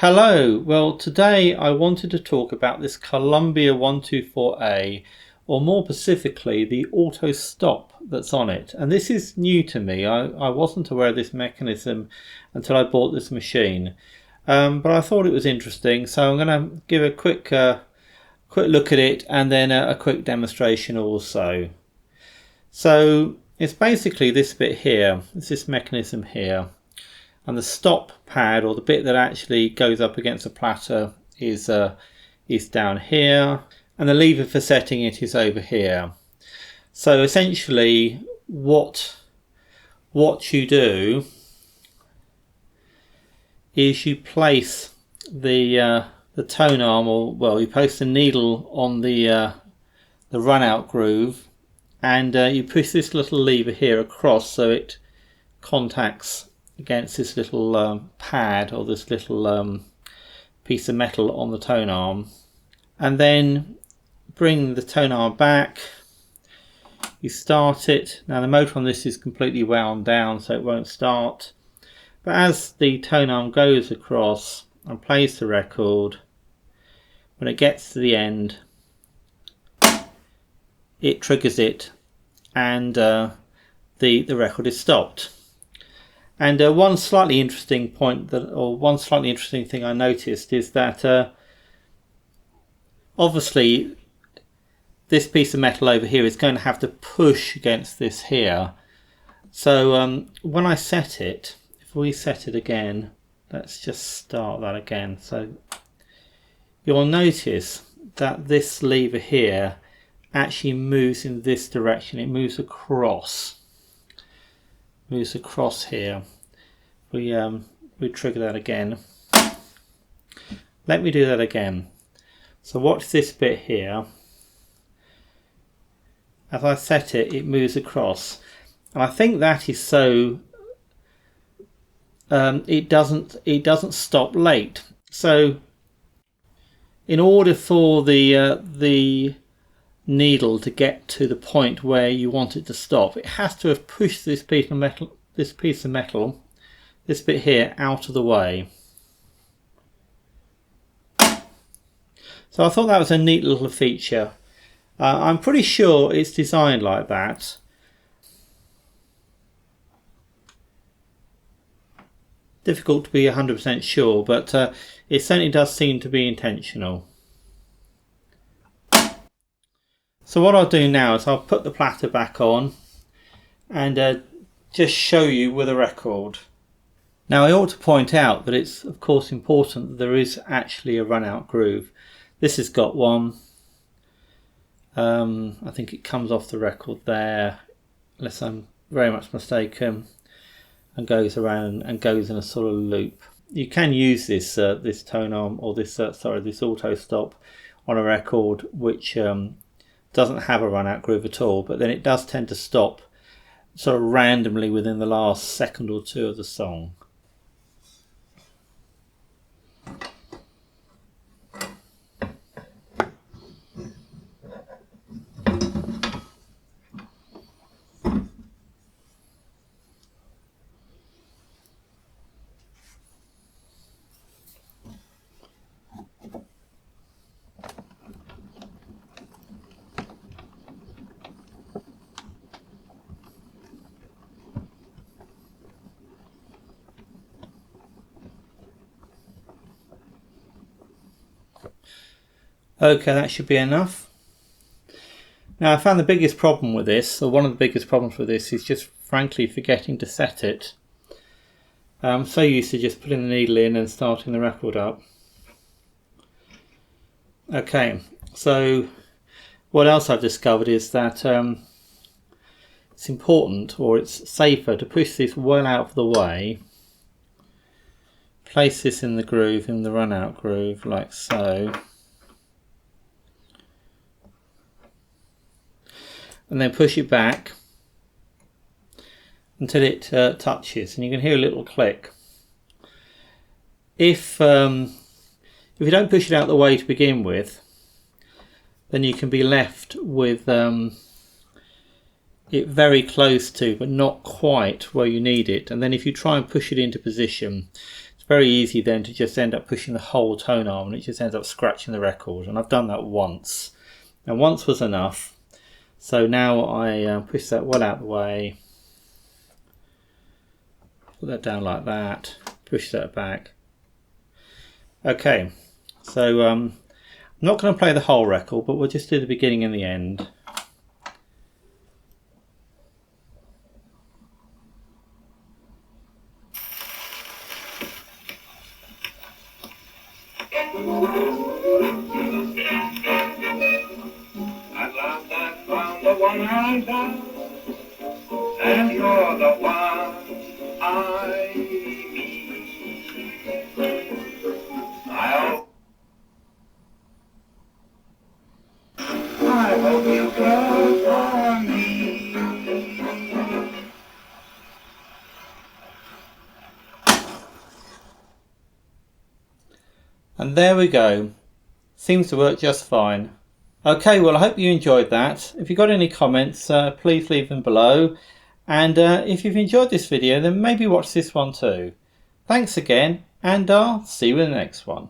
Hello, well today I wanted to talk about this Columbia 124A, or more specifically the auto stop that's on it. And this is new to me. I wasn't aware of this mechanism until I bought this machine, but I thought it was interesting, so I'm going to give a quick look at it and then a quick demonstration also. So it's basically this bit here, it's this mechanism here. And the stop pad, or the bit that actually goes up against the platter, is down here, and the lever for setting it is over here. So essentially, what you do is you place the tone arm, or well, you place the needle on the run out groove, and you push this little lever here across so it contacts against this little pad, or this little piece of metal on the tone arm, and then bring the tone arm back. You start it. Now the motor on this is completely wound down, so it won't start, but as the tone arm goes across and plays the record, when it gets to the end it triggers it, and the record is stopped. And one slightly interesting thing I noticed is that obviously this piece of metal over here is going to have to push against this here. So when I set it, if we set it again, let's just start that again. So you'll notice that this lever here actually moves in this direction. It moves across. Here. We trigger that again. Let me do that again. So watch this bit here. As I set it, it moves across, and I think that is so it doesn't stop late. So in order for the needle to get to the point where you want it to stop, it has to have pushed this piece of metal, this bit here, out of the way. So I thought that was a neat little feature. I'm pretty sure it's designed like that. Difficult to be 100% sure, but it certainly does seem to be intentional. So what I'll do now is I'll put the platter back on and just show you with a record. Now I ought to point out that it's of course important that there is actually a run out groove. This has got one. I think it comes off the record there, unless I'm very much mistaken, and goes around and goes in a sort of loop. You can use this this tone arm, or this this auto stop on a record which doesn't have a run out groove at all, but then it does tend to stop sort of randomly within the last second or two of the song. Okay, that should be enough. Now I found the biggest problem with this, or one of the biggest problems with this, is just frankly forgetting to set it. I'm so used to just putting the needle in and starting the record up. Okay, so what else I've discovered is that it's important, or it's safer, to push this well out of the way. Place this in the groove, in the run out groove, like so. And then push it back until it touches, and you can hear a little click. If you don't push it out of the way to begin with, then you can be left with it very close to, but not quite where you need it. And then if you try and push it into position, it's very easy then to just end up pushing the whole tone arm, and it just ends up scratching the record. And I've done that once, and once was enough. So now I push that well out of the way, put that down like that, push that back. Okay, so I'm not going to play the whole record, but we'll just do the beginning and the end. At last I found the one I love, and you're the one I need. I hope you care for me. And there we go. Seems to work just fine. Okay, well I hope you enjoyed that. If you've got any comments, please leave them below. And if you've enjoyed this video, then maybe watch this one too. Thanks again, and I'll see you in the next one.